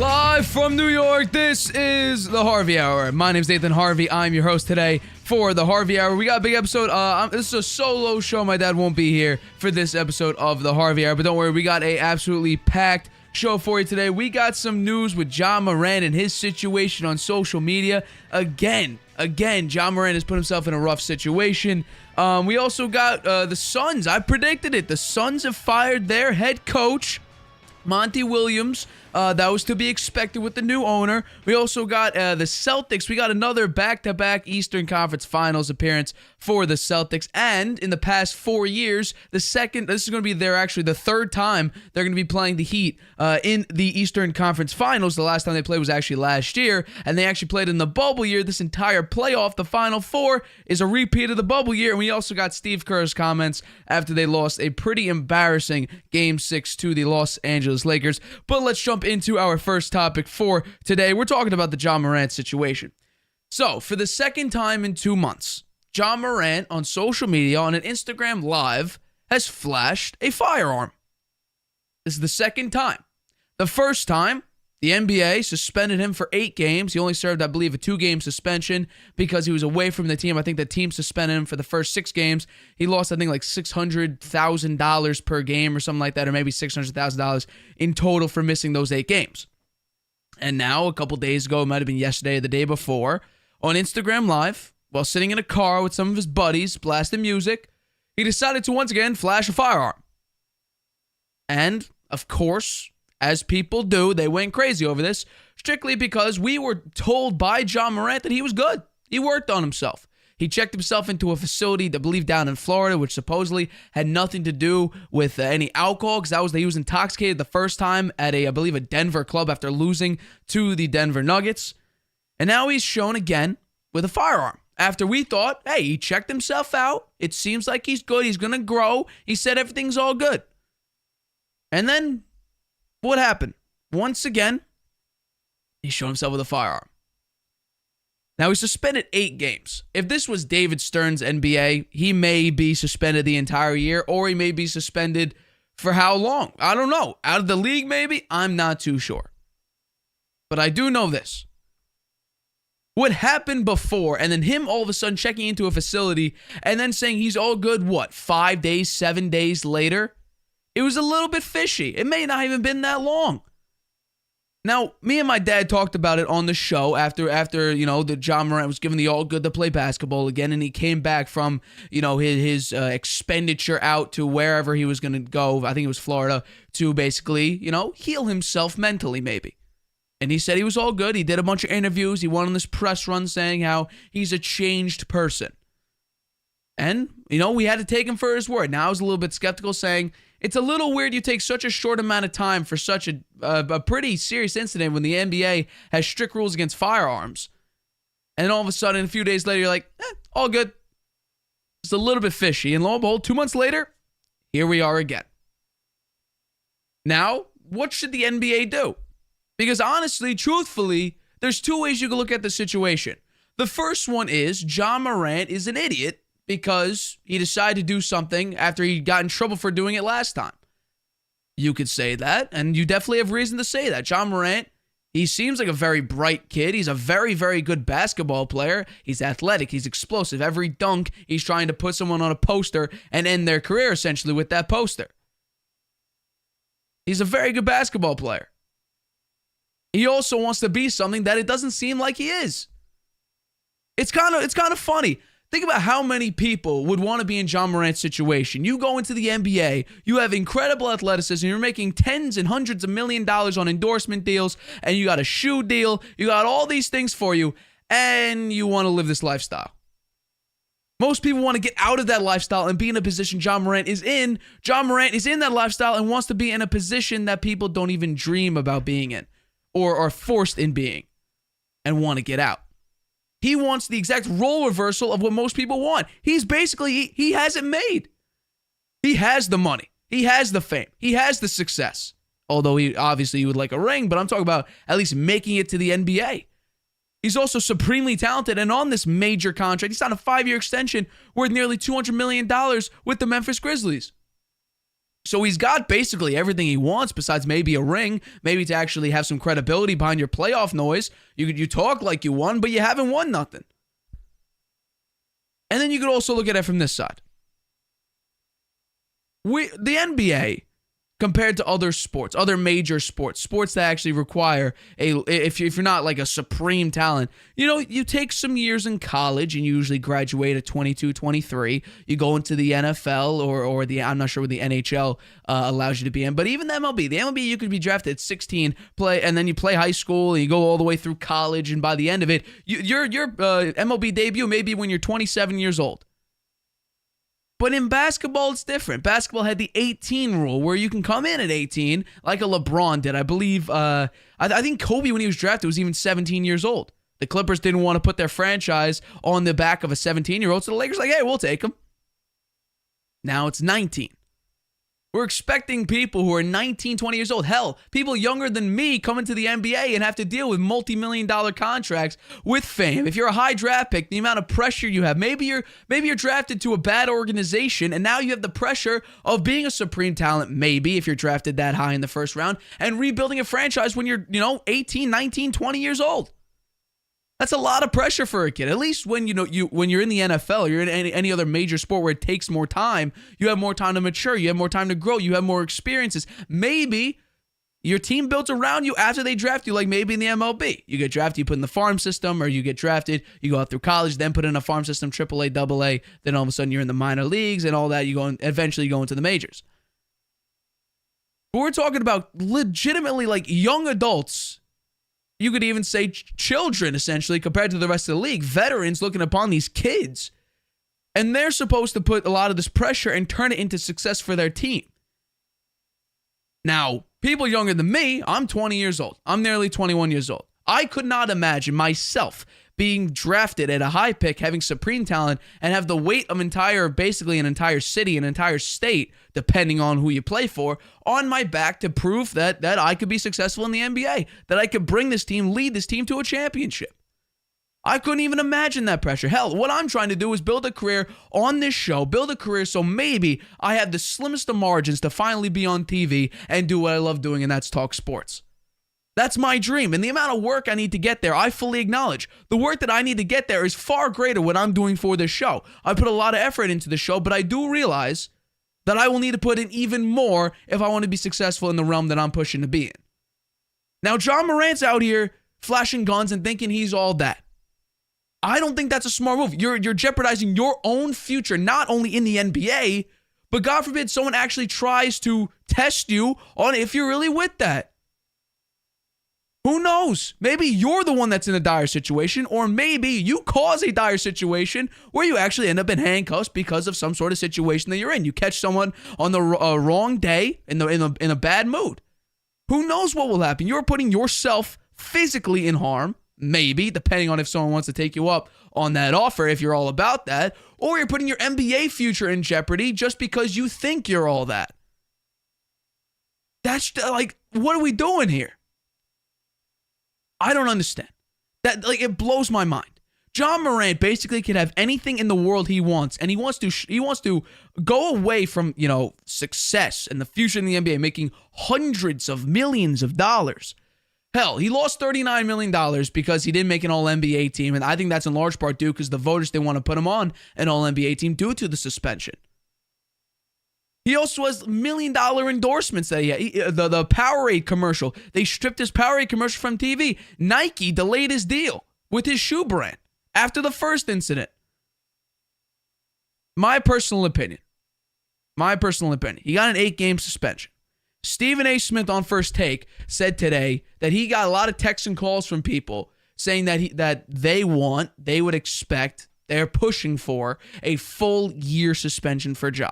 Live from New York, this is the Harvey Hour. My name's Stephen Harvey. I'm your host today for the Harvey Hour. We got a big episode. This is a solo show. My dad won't be here for this episode of the Harvey Hour, but don't worry, we got a absolutely packed show for you today. We got some news with Ja Morant and his situation on social media. Again, Ja Morant has put himself in a rough situation. We also got the Suns. I predicted it. The Suns have fired their head coach, Monty Williams. That was to be expected with the new owner. We also got the Celtics. We got another back-to-back Eastern Conference Finals appearance for the Celtics. And in the past 4 years, this is going to be the third time they're going to be playing the Heat in the Eastern Conference Finals. The last time they played was actually last year, and they actually played in the bubble year. This entire playoff, the Final Four, is a repeat of the bubble year. And we also got Steve Kerr's comments after they lost a pretty embarrassing Game 6 to the Los Angeles Lakers. But let's jump into our first topic for today. We're talking about the Ja Morant situation. So, for the second time in 2 months, Ja Morant on social media, on an Instagram Live, has flashed a firearm. This is the second time. The first time, the NBA suspended him for 8 games. He only served, I believe, a 2-game suspension because he was away from the team. I think the team suspended him for the first 6 games. He lost, I think, like $600,000 per game or something like that, or maybe $600,000 in total for missing those 8 games. And now, a couple days ago, it might have been yesterday or the day before, on Instagram Live, while sitting in a car with some of his buddies, blasting music, he decided to once again flash a firearm. And, of course, as people do, they went crazy over this, strictly because we were told by Ja Morant that he was good. He worked on himself. He checked himself into a facility, I believe, down in Florida, which supposedly had nothing to do with any alcohol, because he was intoxicated the first time at I believe, a Denver club after losing to the Denver Nuggets. And now he's shown again with a firearm. After we thought, hey, he checked himself out. It seems like he's good. He's going to grow. He said everything's all good. And then what happened? Once again, he showed himself with a firearm. Now, he's suspended 8 games. If this was David Stern's NBA, he may be suspended the entire year, or he may be suspended for how long? I don't know. Out of the league, maybe? I'm not too sure. But I do know this. What happened before, and then him all of a sudden checking into a facility and then saying he's all good, 5 days, 7 days later? It was a little bit fishy. It may not even been that long. Now, me and my dad talked about it on the show after the Ja Morant was given the all good to play basketball again, and he came back from, his expenditure out to wherever he was going to go. I think it was Florida, to basically, heal himself mentally maybe. And he said he was all good. He did a bunch of interviews. He went on this press run saying how he's a changed person. And, we had to take him for his word. Now I was a little bit skeptical, saying it's a little weird you take such a short amount of time for such a pretty serious incident when the NBA has strict rules against firearms. And then all of a sudden, a few days later, you're like, all good. It's a little bit fishy. And lo and behold, 2 months later, here we are again. Now, what should the NBA do? Because honestly, truthfully, there's 2 ways you can look at the situation. The first one is Ja Morant is an idiot because he decided to do something after he got in trouble for doing it last time. You could say that, and you definitely have reason to say that. Ja Morant, he seems like a very bright kid. He's a very, very good basketball player. He's athletic. He's explosive. Every dunk, he's trying to put someone on a poster and end their career, essentially, with that poster. He's a very good basketball player. He also wants to be something that it doesn't seem like he is. It's kind of funny. Think about how many people would want to be in Ja Morant's situation. You go into the NBA, you have incredible athleticism, you're making tens and hundreds of $1 million on endorsement deals, and you got a shoe deal, you got all these things for you, and you want to live this lifestyle. Most people want to get out of that lifestyle and be in a position Ja Morant is in. Ja Morant is in that lifestyle and wants to be in a position that people don't even dream about being in, or are forced in being, and want to get out. He wants the exact role reversal of what most people want. He's basically, he has it made. He has the money. He has the fame. He has the success. Although he would like a ring, but I'm talking about at least making it to the NBA. He's also supremely talented, and on this major contract, he's on a 5-year extension worth nearly $200 million with the Memphis Grizzlies. So he's got basically everything he wants besides maybe a ring, maybe to actually have some credibility behind your playoff noise. You talk like you won, but you haven't won nothing. And then you could also look at it from this side. The NBA, compared to other sports, other major sports that actually require if you're not like a supreme talent, you take some years in college and you usually graduate at 22, 23. You go into the NFL or I'm not sure what the NHL allows you to be in, but even the MLB, you could be drafted at 16, and then you play high school and you go all the way through college, and by the end of it, your MLB debut may be when you're 27 years old. But in basketball, it's different. Basketball had the 18 rule where you can come in at 18 like a LeBron did. I believe, I think Kobe, when he was drafted, was even 17 years old. The Clippers didn't want to put their franchise on the back of a 17-year-old, so the Lakers were like, hey, we'll take him. Now it's 19. We're expecting people who are 19, 20 years old. Hell, people younger than me come into the NBA and have to deal with multi-million-dollar contracts with fame. If you're a high draft pick, the amount of pressure you have. Maybe you're drafted to a bad organization, and now you have the pressure of being a supreme talent, maybe, if you're drafted that high in the first round, and rebuilding a franchise when you're, 18, 19, 20 years old. That's a lot of pressure for a kid. At least when when you're in the NFL, you're in any other major sport where it takes more time, you have more time to mature, you have more time to grow, you have more experiences. Maybe your team built around you after they draft you, like maybe in the MLB. You get drafted, you put in the farm system, or you get drafted, you go out through college, then put in a farm system, AAA, AA, then all of a sudden you're in the minor leagues and all that. You go and eventually go into the majors. But we're talking about legitimately like young adults. You could even say children, essentially, compared to the rest of the league. Veterans looking upon these kids. And they're supposed to put a lot of this pressure and turn it into success for their team. Now, people younger than me, I'm 20 years old. I'm nearly 21 years old. I could not imagine myself being drafted at a high pick, having supreme talent, and have the weight of basically an entire city, an entire state, depending on who you play for, on my back to prove that I could be successful in the NBA, that I could bring this team, lead this team to a championship. I couldn't even imagine that pressure. Hell, what I'm trying to do is build a career on this show, build a career so maybe I have the slimmest of margins to finally be on TV and do what I love doing, and that's talk sports. That's my dream, and the amount of work I need to get there, I fully acknowledge. The work that I need to get there is far greater what I'm doing for this show. I put a lot of effort into the show, but I do realize that I will need to put in even more if I want to be successful in the realm that I'm pushing to be in. Now, John Morant's out here flashing guns and thinking he's all that. I don't think that's a smart move. You're jeopardizing your own future, not only in the NBA, but God forbid someone actually tries to test you on if you're really with that. Who knows? Maybe you're the one that's in a dire situation, or maybe you cause a dire situation where you actually end up in handcuffs because of some sort of situation that you're in. You catch someone on the wrong day in a bad mood. Who knows what will happen? You're putting yourself physically in harm, maybe, depending on if someone wants to take you up on that offer, if you're all about that, or you're putting your NBA future in jeopardy just because you think you're all that. That's like, what are we doing here? I don't understand. It blows my mind. John Morant basically can have anything in the world he wants, and he wants to go away from, success and the future in the NBA, making hundreds of millions of dollars. Hell, he lost $39 million because he didn't make an All-NBA team, and I think that's in large part due because the voters didn't want to put him on an All-NBA team due to the suspension. He also has $1 million endorsements that he had. The Powerade commercial. They stripped his Powerade commercial from TV. Nike delayed his deal with his shoe brand after the first incident. My personal opinion. He got an 8-game suspension. Stephen A. Smith on First Take said today that he got a lot of texts and calls from people saying that they would expect, they're pushing for a full year suspension for Ja.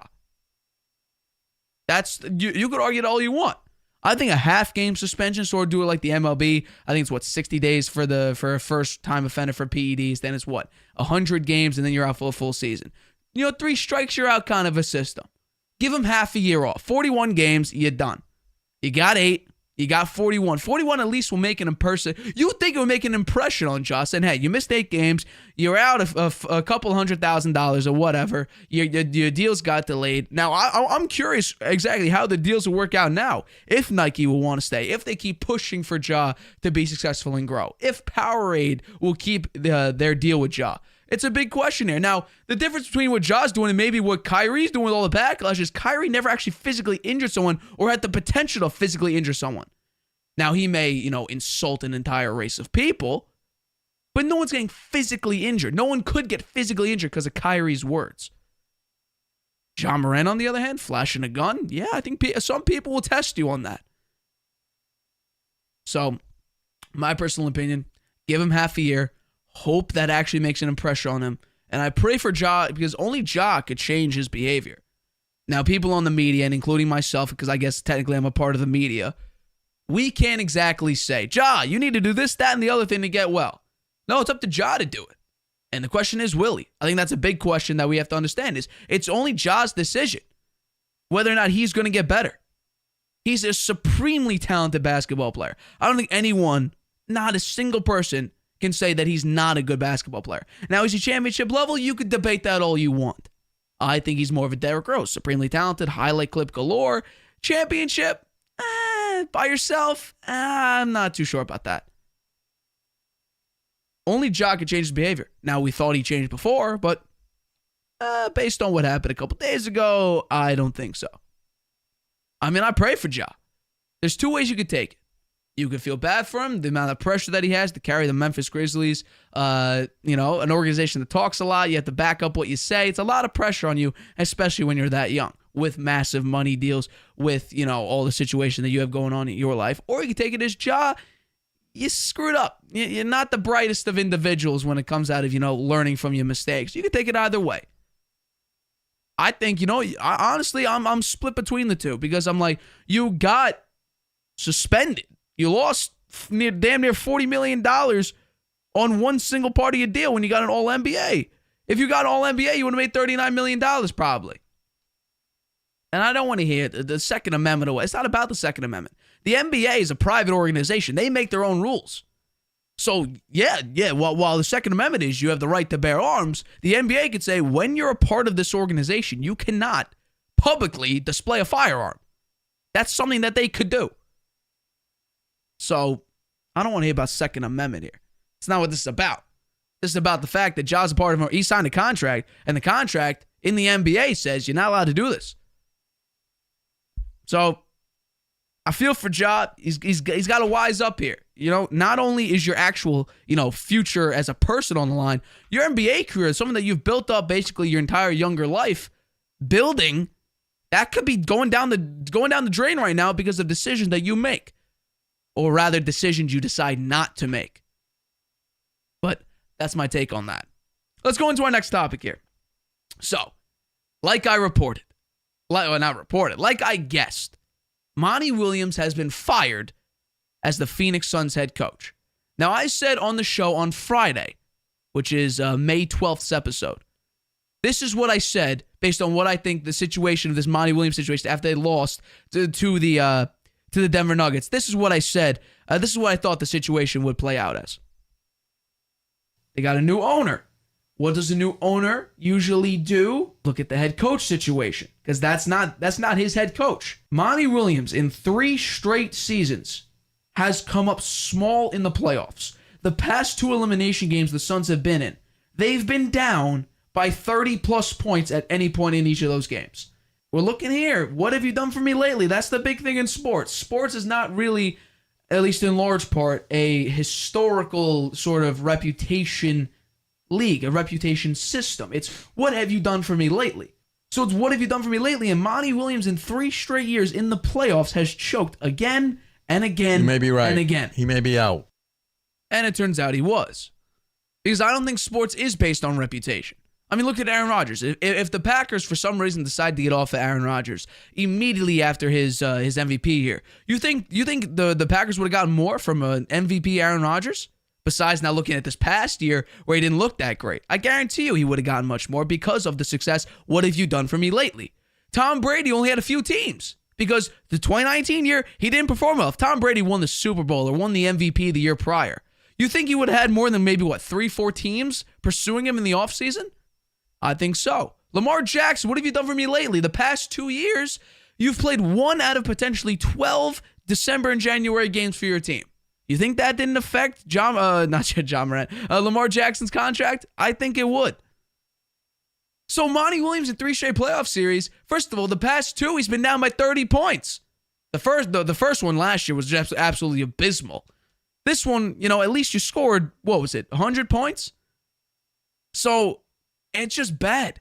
You could argue it all you want. I think a half-game suspension, sort of do it like the MLB. I think it's 60 days for a first-time offender for PEDs. Then it's 100 games, and then you're out for a full season. 3 strikes, you're out kind of a system. Give him half a year off. 41 games, you're done. You got 8, You got 41. 41 at least will make an impression. You think it would make an impression on Ja, saying, hey, you missed 8 games. You're out of a couple $100,000 or whatever. Your deals got delayed. Now, I'm curious exactly how the deals will work out now. If Nike will want to stay. If they keep pushing for Ja to be successful and grow. If Powerade will keep their deal with Ja. It's a big question here. Now, the difference between what Ja's doing and maybe what Kyrie's doing with all the backlash is Kyrie never actually physically injured someone or had the potential to physically injure someone. Now, he may, insult an entire race of people, but no one's getting physically injured. No one could get physically injured because of Kyrie's words. Ja Morant, on the other hand, flashing a gun. Yeah, I think some people will test you on that. So, my personal opinion, give him half a year. Hope that actually makes an impression on him. And I pray for Ja because only Ja could change his behavior. Now, people on the media, and including myself, because I guess technically I'm a part of the media, we can't exactly say, Ja, you need to do this, that, and the other thing to get well. No, it's up to Ja to do it. And the question is, will he? I think that's a big question that we have to understand is it's only Ja's decision whether or not he's going to get better. He's a supremely talented basketball player. I don't think anyone, not a single person, can say that he's not a good basketball player. Now, is he championship level? You could debate that all you want. I think he's more of a Derrick Rose. Supremely talented, highlight clip galore. Championship? By yourself? I'm not too sure about that. Only Ja could change his behavior. Now, we thought he changed before, but based on what happened a couple days ago, I don't think so. I mean, I pray for Ja. There's 2 ways you could take it. You could feel bad for him, the amount of pressure that he has to carry the Memphis Grizzlies, an organization that talks a lot. You have to back up what you say. It's a lot of pressure on you, especially when you're that young, with massive money deals, with, all the situation that you have going on in your life. Or you can take it as Ja, you screwed up. You're not the brightest of individuals when it comes out of, learning from your mistakes. You can take it either way. I think, honestly, I'm split between the two because I'm like, you got suspended. You lost damn near $40 million on one single part of your deal when you got an All-NBA. If you got an All-NBA, you would have made $39 million probably. And I don't want to hear the Second Amendment away. It's not about the Second Amendment. The NBA is a private organization. They make their own rules. So, yeah. While the Second Amendment is you have the right to bear arms, the NBA could say when you're a part of this organization, you cannot publicly display a firearm. That's something that they could do. So, I don't want to hear about Second Amendment here. It's not what this is about. This is about the fact that Ja's a part of he signed a contract, and the contract in the NBA says you're not allowed to do this. So, I feel for Ja. He's got to wise up here. Not only is your actual, future as a person on the line, your NBA career is something that you've built up basically your entire younger life building. That could be going down the drain right now because of decisions that you make. Or rather, decisions you decide not to make. But that's my take on that. Let's go into our next topic here. So, like I guessed, Monty Williams has been fired as the Phoenix Suns head coach. Now, I said on the show on Friday, which is May 12th's episode, this is what I said based on what I think the situation of this Monty Williams situation after they lost to the Denver Nuggets. This is what I said. This is what I thought the situation would play out as. They got a new owner. What does a new owner usually do? Look at the head coach situation, because that's not his head coach. Monty Williams, in 3 straight seasons, has come up small in the playoffs. The past 2 elimination games the Suns have been in, they've been down by 30-plus points at any point in each of those games. We're looking here. What have you done for me lately? That's the big thing in sports. Sports is not really, at least in large part, a historical sort of reputation league, a reputation system. It's what have you done for me lately? So it's what have you done for me lately? And Monty Williams in 3 straight years in the playoffs has choked again and again. You may be right. And again. He may be out. And it turns out he was. Because I don't think sports is based on reputation. I mean, look at Aaron Rodgers. If the Packers, for some reason, decide to get off of Aaron Rodgers immediately after his MVP here, you think the Packers would have gotten more from an MVP Aaron Rodgers? Besides now looking at this past year where he didn't look that great. I guarantee you he would have gotten much more because of the success. What have you done for me lately? Tom Brady only had a few teams Because the 2019 year, he didn't perform well. If Tom Brady won the Super Bowl or won the MVP the year prior, you think he would have had more than maybe, 3-4 teams pursuing him in the offseason? I think so. Lamar Jackson, what have you done for me lately? The past 2 years, you've played 1 out of potentially 12 December and January games for your team. You think that didn't affect Lamar Jackson's contract? I think it would. So Monty Williams in 3 straight playoff series, first of all, the past 2, he's been down by 30 points. The first one last year was just absolutely abysmal. This one, at least you scored, 100 points? So, it's just bad.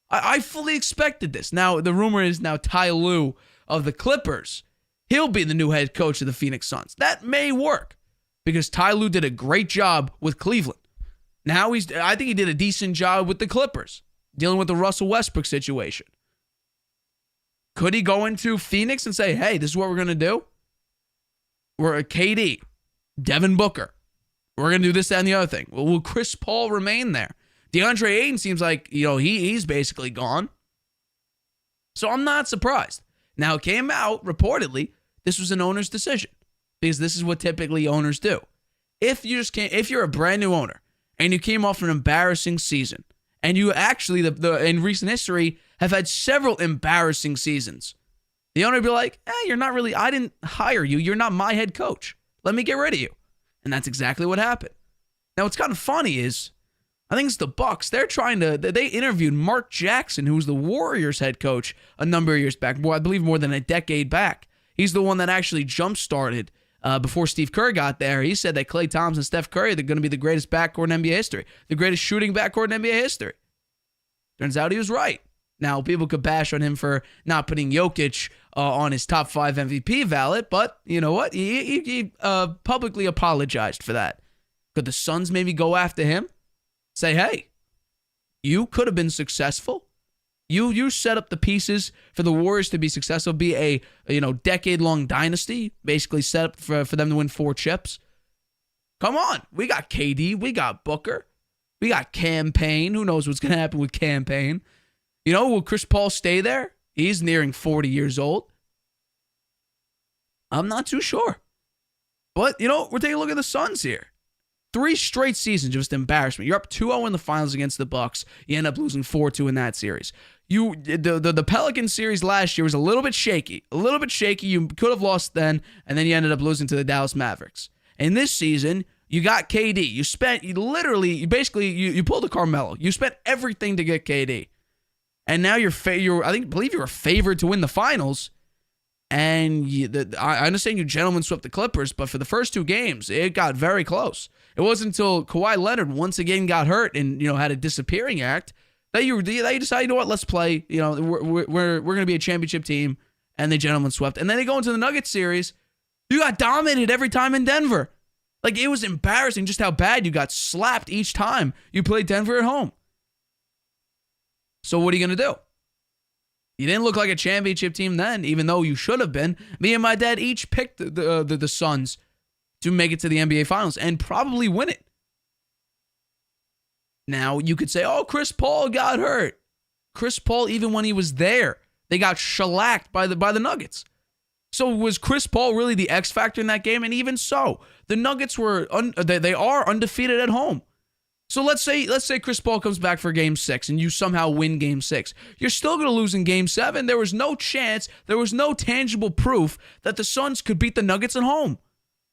I fully expected this. Now, the rumor is now Ty Lue of the Clippers, he'll be the new head coach of the Phoenix Suns. That may work because Ty Lue did a great job with Cleveland. Now, I think he did a decent job with the Clippers, dealing with the Russell Westbrook situation. Could he go into Phoenix and say, hey, this is what we're going to do? We're a KD, Devin Booker. We're going to do this, that, and the other thing. Well, will Chris Paul remain there? DeAndre Ayton seems like, he's basically gone. So I'm not surprised. Now, it came out, reportedly, this was an owner's decision because this is what typically owners do. If you're a brand new owner and you came off an embarrassing season, and you actually, in recent history, have had several embarrassing seasons, the owner would be like, you're not really, I didn't hire you. You're not my head coach. Let me get rid of you. And that's exactly what happened. Now, what's kind of funny is, I think it's the Bucks. They interviewed Mark Jackson, who was the Warriors head coach a number of years back. I believe more than a decade back. He's the one that actually jump-started before Steve Kerr got there. He said that Klay Thompson and Steph Curry, they're going to be the greatest backcourt in NBA history, the greatest shooting backcourt in NBA history. Turns out he was right. Now, people could bash on him for not putting Jokic on his top 5 MVP ballot, but you know what? He publicly apologized for that. Could the Suns maybe go after him? Say, hey, you could have been successful. You set up the pieces for the Warriors to be successful, be a decade-long dynasty, basically set up for them to win 4 chips. Come on. We got KD. We got Booker. We got Cam Payne. Who knows what's going to happen with Cam Payne? Will Chris Paul stay there? He's nearing 40 years old. I'm not too sure. But, we're taking a look at the Suns here. 3 straight seasons, just embarrassment. You're up 2-0 in the finals against the Bucks. You end up losing 4-2 in that series. The Pelican series last year was a little bit shaky. You could have lost then, and then you ended up losing to the Dallas Mavericks. And this season, you got KD. You pulled a Carmelo. You spent everything to get KD. And now I believe you were favored to win the finals. And I understand you gentlemen swept the Clippers, but for the first 2 games, it got very close. It wasn't until Kawhi Leonard once again got hurt and had a disappearing act that you decided, let's play. We're going to be a championship team, and the gentlemen swept. And then they go into the Nuggets series. You got dominated every time in Denver. Like, it was embarrassing just how bad you got slapped each time you played Denver at home. So what are you going to do? You didn't look like a championship team then, even though you should have been. Me and my dad each picked the Suns to make it to the NBA Finals and probably win it. Now, you could say, Chris Paul got hurt. Chris Paul, even when he was there, they got shellacked by the Nuggets. So was Chris Paul really the X factor in that game? And even so, the Nuggets they are undefeated at home. So let's say Chris Paul comes back for Game 6 and you somehow win Game 6. You're still going to lose in Game 7. There was no chance, there was no tangible proof that the Suns could beat the Nuggets at home.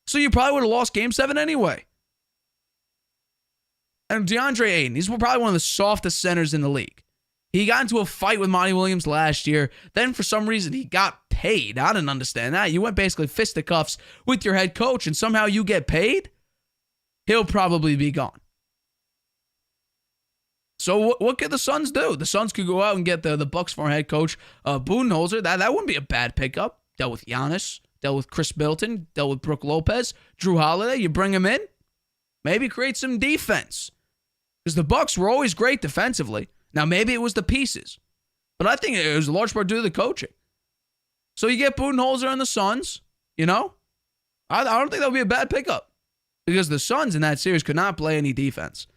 So you probably would have lost Game 7 anyway. And DeAndre Ayton, he's probably one of the softest centers in the league. He got into a fight with Monty Williams last year. Then for some reason he got paid. I didn't understand that. You went basically fisticuffs with your head coach and somehow you get paid? He'll probably be gone. So what could the Suns do? The Suns could go out and get the Bucks former head coach Budenholzer. That wouldn't be a bad pickup. Dealt with Giannis, dealt with Chris Middleton, dealt with Brook Lopez, Drew Holiday. You bring him in, maybe create some defense. Because the Bucks were always great defensively. Now maybe it was the pieces, but I think it was a large part due to the coaching. So you get Budenholzer and the Suns. I don't think that would be a bad pickup because the Suns in that series could not play any defense.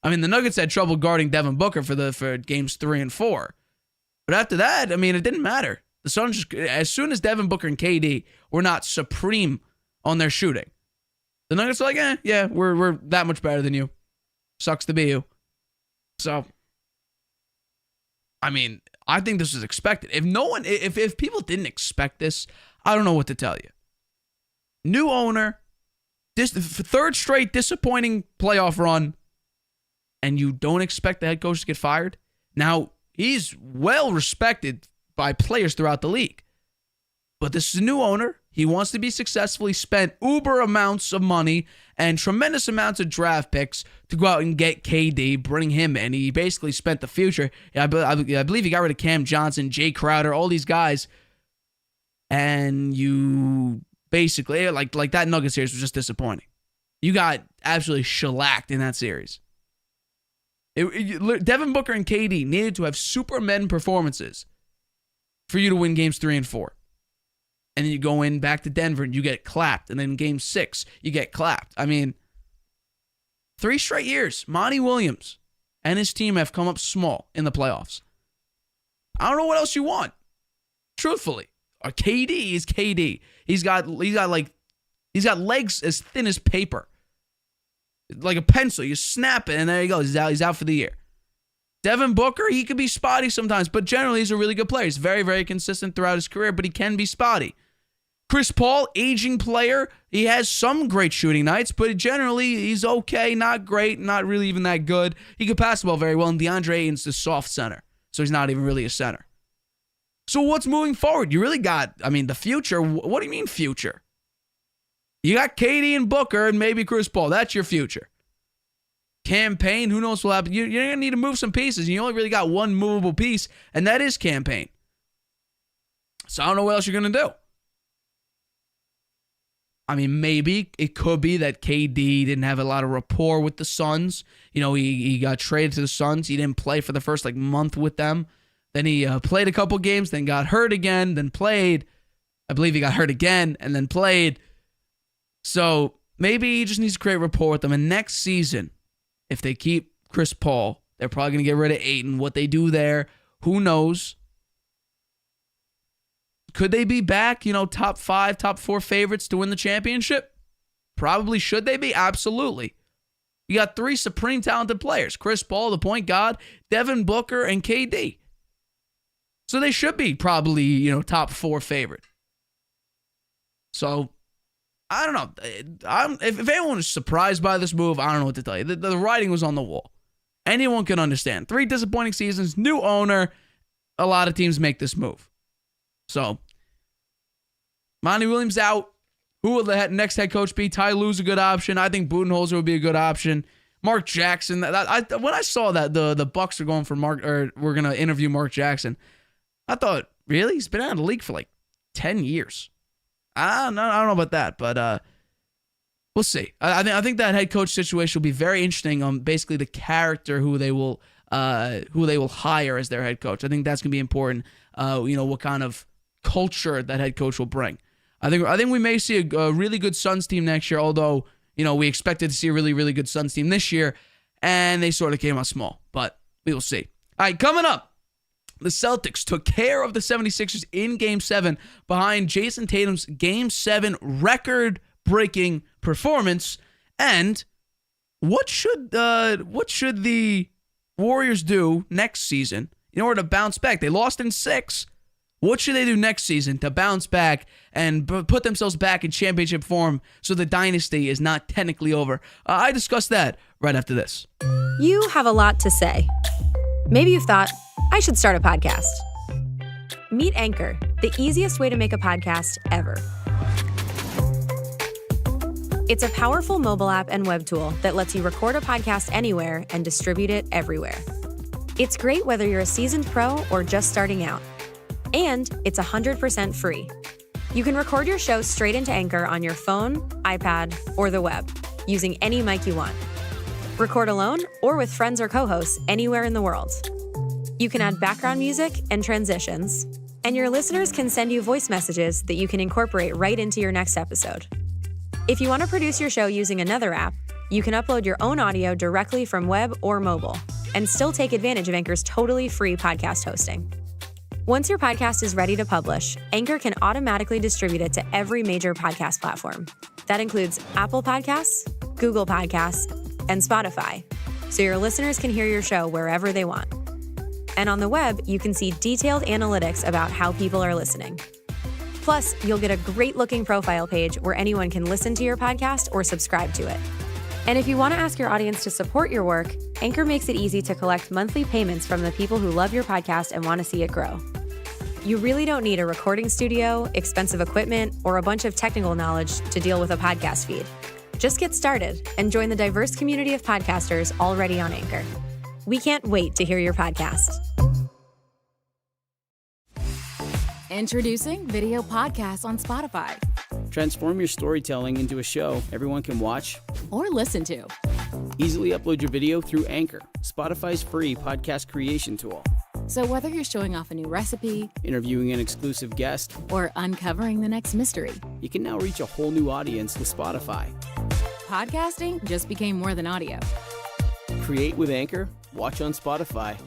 I mean, the Nuggets had trouble guarding Devin Booker for games 3 and 4. But after that, it didn't matter. The Suns, as soon as Devin Booker and KD were not supreme on their shooting, the Nuggets are like, yeah, we're that much better than you. Sucks to be you. So, I mean, I think this was expected. If people didn't expect this, I don't know what to tell you. New owner, this third straight disappointing playoff run, and you don't expect the head coach to get fired? Now, he's well respected by players throughout the league. But this is a new owner. He wants to be successful. He spent uber amounts of money and tremendous amounts of draft picks to go out and get KD, bring him in. He basically spent the future. I believe he got rid of Cam Johnson, Jay Crowder, all these guys. And you basically, like that Nuggets series was just disappointing. You got absolutely shellacked in that series. Devin Booker and KD needed to have Superman performances for you to win games 3 and 4. And then you go in back to Denver and you get clapped. And then game 6, you get clapped. I mean, 3 straight years, Monty Williams and his team have come up small in the playoffs. I don't know what else you want. Truthfully, KD is KD. He's got legs as thin as paper. Like a pencil. You snap it and there you go. He's out for the year. Devin Booker, he could be spotty sometimes, but generally he's a really good player. He's very, very consistent throughout his career, but he can be spotty. Chris Paul, aging player, he has some great shooting nights, but generally he's okay, not great, not really even that good. He could pass the ball very well, and DeAndre Ayton's the soft center, so he's not even really a center. So what's moving forward? You really got, the future. What do you mean future? You got KD and Booker and maybe Chris Paul. That's your future. Campaign, who knows what will happen. You're going to need to move some pieces. You only really got one movable piece, and that is campaign. So I don't know what else you're going to do. Maybe it could be that KD didn't have a lot of rapport with the Suns. He got traded to the Suns. He didn't play for the first month with them. Then he played a couple games, then got hurt again, then played. I believe he got hurt again and then played. So maybe he just needs to create rapport with them. And next season, if they keep Chris Paul, they're probably going to get rid of Ayton. What they do there, who knows? Could they be back, top 5, top 4 favorites to win the championship? Probably. Should they be? Absolutely. You got 3 supreme talented players. Chris Paul, the point guard, Devin Booker, and KD. So they should be probably, top 4 favorite. So I don't know. If anyone is surprised by this move, I don't know what to tell you. The writing was on the wall. Anyone can understand. 3 disappointing seasons, new owner. A lot of teams make this move. So, Monty Williams out. Who will the next head coach be? Ty Lue's a good option. I think Budenholzer would be a good option. Mark Jackson. When I saw that the Bucks are going for we're going to interview Mark Jackson, I thought, really? He's been out of the league for 10 years. I don't know about that, but we'll see. I think that head coach situation will be very interesting on basically the character who they will hire as their head coach. I think that's going to be important. What kind of culture that head coach will bring. I think we may see a really good Suns team next year, although, we expected to see a really, really good Suns team this year, and they sort of came out small, but we will see. All right, coming up, the Celtics took care of the 76ers in Game 7 behind Jason Tatum's Game 7 record-breaking performance, and what should the Warriors do next season in order to bounce back? They lost in 6. What should they do next season to bounce back and put themselves back in championship form so the dynasty is not technically over? I discussed that right after this. You have a lot to say. Maybe you've thought, I should start a podcast. Meet Anchor, the easiest way to make a podcast ever. It's a powerful mobile app and web tool that lets you record a podcast anywhere and distribute it everywhere. It's great whether you're a seasoned pro or just starting out. And it's 100% free. You can record your show straight into Anchor on your phone, iPad, or the web, using any mic you want. Record alone or with friends or co-hosts anywhere in the world. You can add background music and transitions, and your listeners can send you voice messages that you can incorporate right into your next episode. If you want to produce your show using another app, you can upload your own audio directly from web or mobile, and still take advantage of Anchor's totally free podcast hosting. Once your podcast is ready to publish, Anchor can automatically distribute it to every major podcast platform. That includes Apple Podcasts, Google Podcasts, and Spotify, so your listeners can hear your show wherever they want. And on the web, you can see detailed analytics about how people are listening. Plus, you'll get a great-looking profile page where anyone can listen to your podcast or subscribe to it. And if you want to ask your audience to support your work, Anchor makes it easy to collect monthly payments from the people who love your podcast and want to see it grow. You really don't need a recording studio, expensive equipment, or a bunch of technical knowledge to deal with a podcast feed. Just get started and join the diverse community of podcasters already on Anchor. We can't wait to hear your podcast. Introducing video podcasts on Spotify. Transform your storytelling into a show everyone can watch Or listen to. Easily upload your video through Anchor, Spotify's free podcast creation tool. So whether you're showing off a new recipe, Interviewing an exclusive guest, or uncovering the next mystery, you can now reach a whole new audience with Spotify. podcasting just became more than audio. Create with Anchor, watch on Spotify.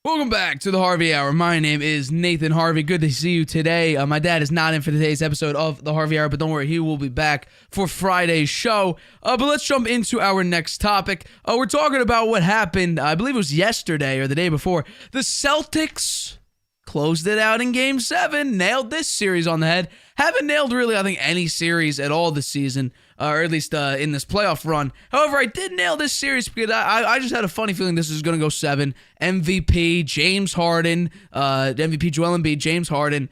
Welcome back to the Harvey Hour. My name is Nathan Harvey. Good to see you today. My dad is not in for today's episode of the Harvey Hour, but don't worry, he will be back for Friday's show. But let's jump into our next topic. We're talking about what happened, I believe it was yesterday or the day before. The Celtics closed it out in Game 7, nailed this series on the head. Haven't nailed really, I think, any series at all this season, or at least in this playoff run. However, I did nail this series because I just had a funny feeling this is going to go 7. MVP, James Harden, MVP Joel Embiid, James Harden.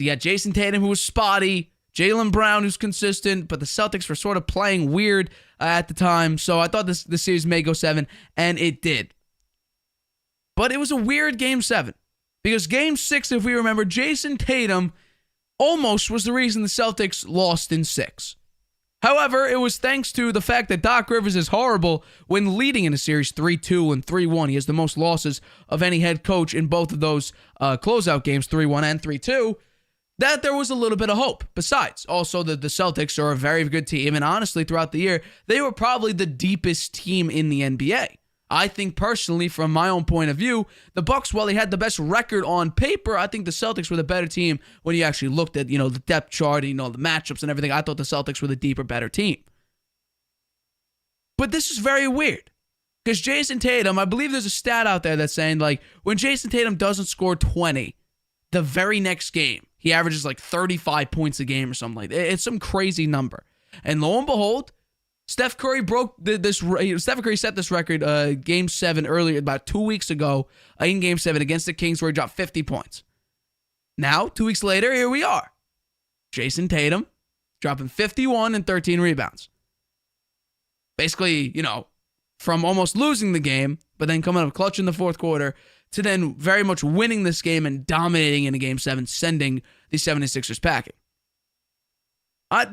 You got Jason Tatum, who was spotty, Jaylen Brown, who's consistent, but the Celtics were sort of playing weird at the time, so I thought this series may go 7, and it did. But it was a weird Game 7, because Game 6, if we remember, Jason Tatum almost was the reason the Celtics lost in 6. However, it was thanks to the fact that Doc Rivers is horrible when leading in a series 3-2 and 3-1. He has the most losses of any head coach in both of those closeout games, 3-1 and 3-2, that there was a little bit of hope. Besides, also the Celtics are a very good team, and honestly, throughout the year, they were probably the deepest team in the NBA. I think personally, from my own point of view, the Bucks, while they had the best record on paper, I think the Celtics were the better team when you actually looked at, the depth chart, the matchups and everything. I thought the Celtics were the deeper, better team. But this is very weird because Jason Tatum, I believe there's a stat out there that's saying, when Jason Tatum doesn't score 20, the very next game, he averages 35 points a game or something like that. It's some crazy number. And lo and behold, Steph Curry Steph Curry set this record Game 7 earlier, about 2 weeks ago, in Game 7 against the Kings, where he dropped 50 points. Now, 2 weeks later, here we are. Jason Tatum dropping 51 and 13 rebounds. Basically, from almost losing the game, but then coming up clutch in the fourth quarter, to then very much winning this game and dominating in a Game 7, sending the 76ers packing.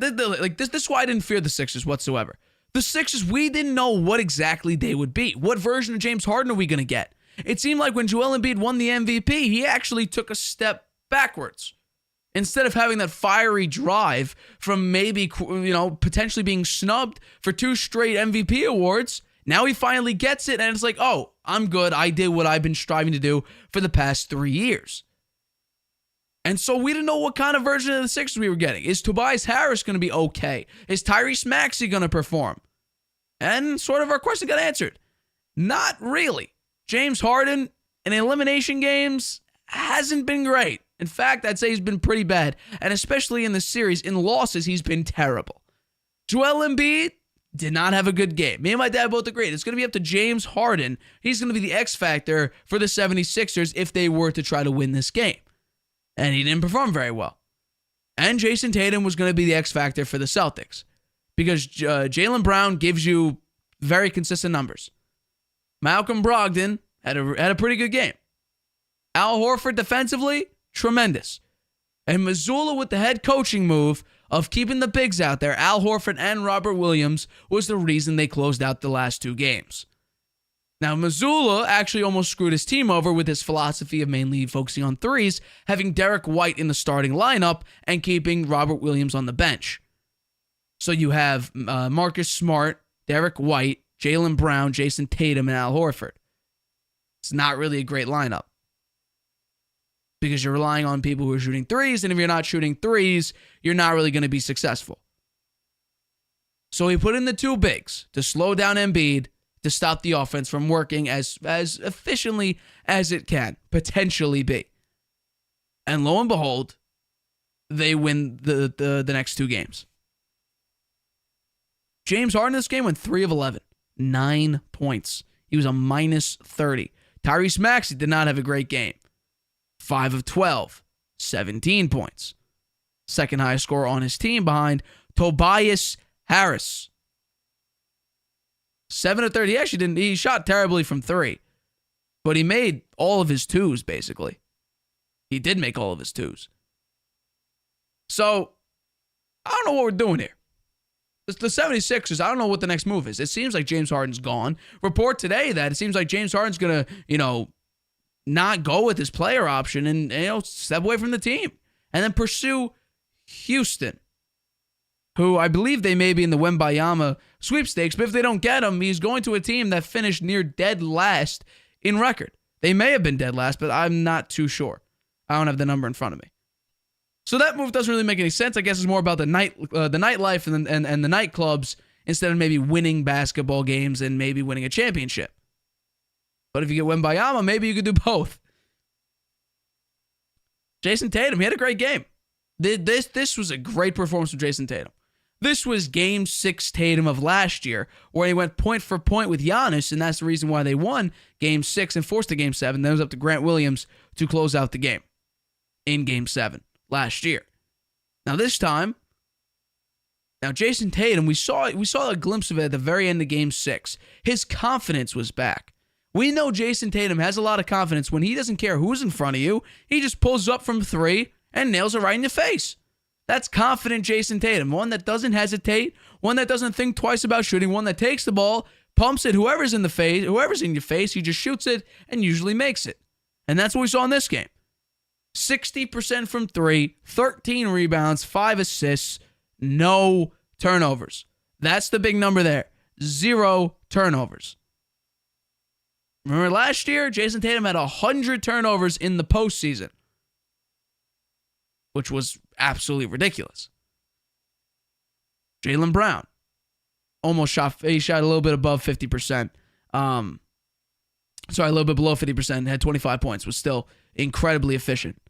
This is why I didn't fear the Sixers whatsoever. The Sixers, we didn't know what exactly they would be. What version of James Harden are we going to get? It seemed like when Joel Embiid won the MVP, he actually took a step backwards. Instead of having that fiery drive from maybe, potentially being snubbed for 2 straight MVP awards, now he finally gets it, and it's like, oh, I'm good. I did what I've been striving to do for the past 3 years. And so we didn't know what kind of version of the Sixers we were getting. Is Tobias Harris going to be okay? Is Tyrese Maxey going to perform? And sort of our question got answered. Not really. James Harden in elimination games hasn't been great. In fact, I'd say he's been pretty bad. And especially in the series, in losses, he's been terrible. Joel Embiid did not have a good game. Me and my dad both agreed. It's going to be up to James Harden. He's going to be the X factor for the 76ers if they were to try to win this game. And he didn't perform very well. And Jason Tatum was going to be the X factor for the Celtics because Jaylen Brown gives you very consistent numbers. Malcolm Brogdon had a pretty good game. Al Horford defensively, tremendous. And Mazzulla with the head coaching move of keeping the bigs out there, Al Horford and Robert Williams, was the reason they closed out the last 2 games. Now, Mazzulla actually almost screwed his team over with his philosophy of mainly focusing on threes, having Derek White in the starting lineup and keeping Robert Williams on the bench. So you have Marcus Smart, Derek White, Jaylen Brown, Jason Tatum, and Al Horford. It's not really a great lineup because you're relying on people who are shooting threes, and if you're not shooting threes, you're not really going to be successful. So he put in the two bigs to slow down Embiid, to stop the offense from working as efficiently as it can potentially be. And lo and behold, they win the next two games. James Harden in this game went 3 of 11, 9 points. He was a minus 30. Tyrese Maxey did not have a great game. 5 of 12, 17 points. Second highest scorer on his team behind Tobias Harris. 7 of 30. He actually didn't. He shot terribly from 3, but he made all of his twos, basically. He did make all of his twos. So, I don't know what we're doing here. The 76ers, I don't know what the next move is. It seems like James Harden's gone. Report today that it seems like James Harden's going to, not go with his player option and, step away from the team. And then pursue Houston, who I believe they may be in the Wembayama sweepstakes, but if they don't get him, he's going to a team that finished near dead last in record. They may have been dead last, but I'm not too sure. I don't have the number in front of me. So that move doesn't really make any sense. I guess it's more about the nightlife and the nightclubs instead of maybe winning basketball games and maybe winning a championship. But if you get Wembayama, maybe you could do both. Jason Tatum, he had a great game. This was a great performance from Jason Tatum. This was Game 6 Tatum of last year, where he went point for point with Giannis, and that's the reason why they won Game 6 and forced to Game 7. Then it was up to Grant Williams to close out the game in Game 7 last year. Now this time, Jason Tatum, we saw a glimpse of it at the very end of Game 6. His confidence was back. We know Jason Tatum has a lot of confidence when he doesn't care who's in front of you. He just pulls up from 3 and nails it right in your face. That's confident Jason Tatum. One that doesn't hesitate, one that doesn't think twice about shooting, one that takes the ball, pumps it, whoever's in your face, he just shoots it and usually makes it. And that's what we saw in this game. 60% from 3, 13 rebounds, 5 assists, no turnovers. That's the big number there. 0 turnovers. Remember last year, Jason Tatum had 100 turnovers in the postseason, which was absolutely ridiculous. Jaylen Brown he shot a little bit above 50%. A little bit below 50%, had 25 points, was still incredibly efficient.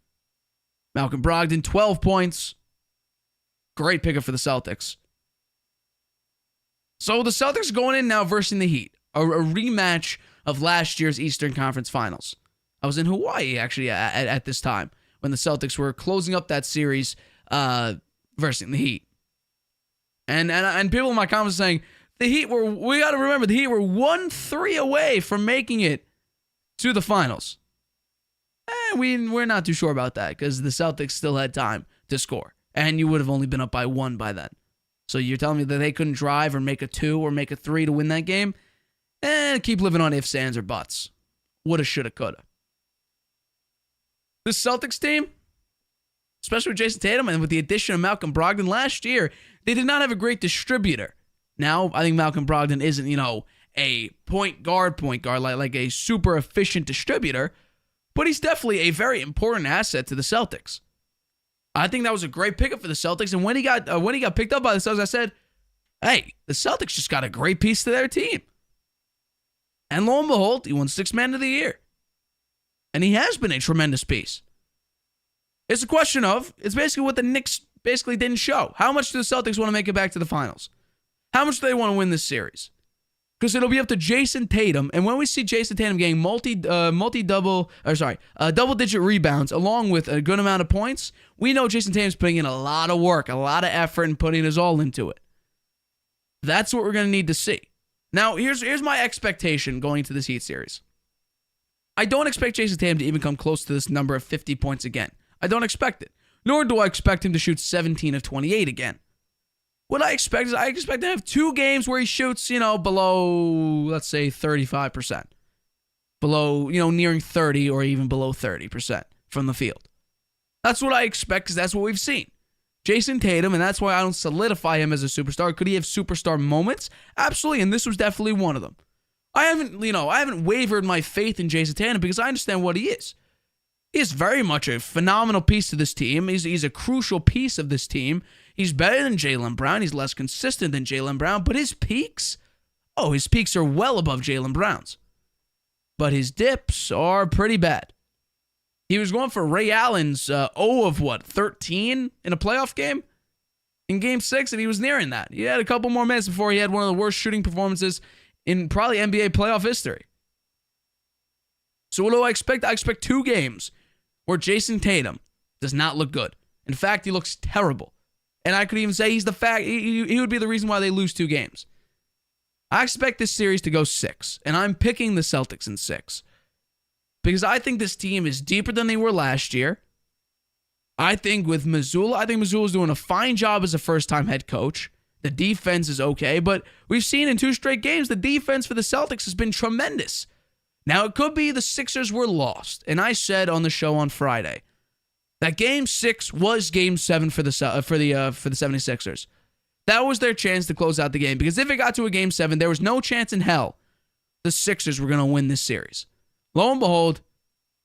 Malcolm Brogdon, 12 points. Great pickup for the Celtics. So the Celtics going in now versus the Heat, a rematch of last year's Eastern Conference Finals. I was in Hawaii, actually, at this time, when the Celtics were closing up that series versus the Heat. And people in my comments saying, we got to remember, the Heat were 1-3 away from making it to the finals. We're not too sure about that because the Celtics still had time to score. And you would have only been up by 1 by then. So you're telling me that they couldn't drive or make a 2 or make a 3 to win that game? Keep living on ifs, ands, or buts. Woulda, shoulda, coulda. This Celtics team, especially with Jason Tatum and with the addition of Malcolm Brogdon last year, they did not have a great distributor. Now, I think Malcolm Brogdon isn't, a point guard like a super efficient distributor, but he's definitely a very important asset to the Celtics. I think that was a great pickup for the Celtics, and when he got picked up by the Celtics, I said, hey, the Celtics just got a great piece to their team. And lo and behold, he won 6th Man of the Year. And he has been a tremendous piece. It's a question of, it's basically what the Knicks basically didn't show. How much do the Celtics want to make it back to the finals? How much do they want to win this series? Because it'll be up to Jason Tatum, and when we see Jason Tatum getting double-digit rebounds along with a good amount of points, we know Jason Tatum's putting in a lot of work, a lot of effort, and putting his all into it. That's what we're going to need to see. Now, here's my expectation going into this Heat series. I don't expect Jason Tatum to even come close to this number of 50 points again. I don't expect it. Nor do I expect him to shoot 17 of 28 again. What I expect is I expect to have 2 games where he shoots, below, let's say, 35%. Below, nearing 30 or even below 30% from the field. That's what I expect because that's what we've seen. Jason Tatum, and that's why I don't solidify him as a superstar. Could he have superstar moments? Absolutely, and this was definitely one of them. I haven't wavered my faith in Jason Tatum because I understand what he is. He is very much a phenomenal piece to this team. He's a crucial piece of this team. He's better than Jaylen Brown. He's less consistent than Jaylen Brown, but his peaks are well above Jaylen Brown's. But his dips are pretty bad. He was going for Ray Allen's 13 in a playoff game in Game 6, and he was nearing that. He had a couple more minutes before he had one of the worst shooting performances in probably NBA playoff history. So what do I expect? I expect 2 games where Jason Tatum does not look good. In fact, he looks terrible. And I could even say he would be the reason why they lose 2 games. I expect this series to go 6, and I'm picking the Celtics in 6. Because I think this team is deeper than they were last year. I think with Mazzulla, Mazzulla's doing a fine job as a first-time head coach. The defense is okay, but we've seen in 2 straight games, the defense for the Celtics has been tremendous. Now, it could be the Sixers were lost, and I said on the show on Friday that Game 6 was Game 7 for the 76ers. That was their chance to close out the game, because if it got to a Game 7, there was no chance in hell the Sixers were going to win this series. Lo and behold,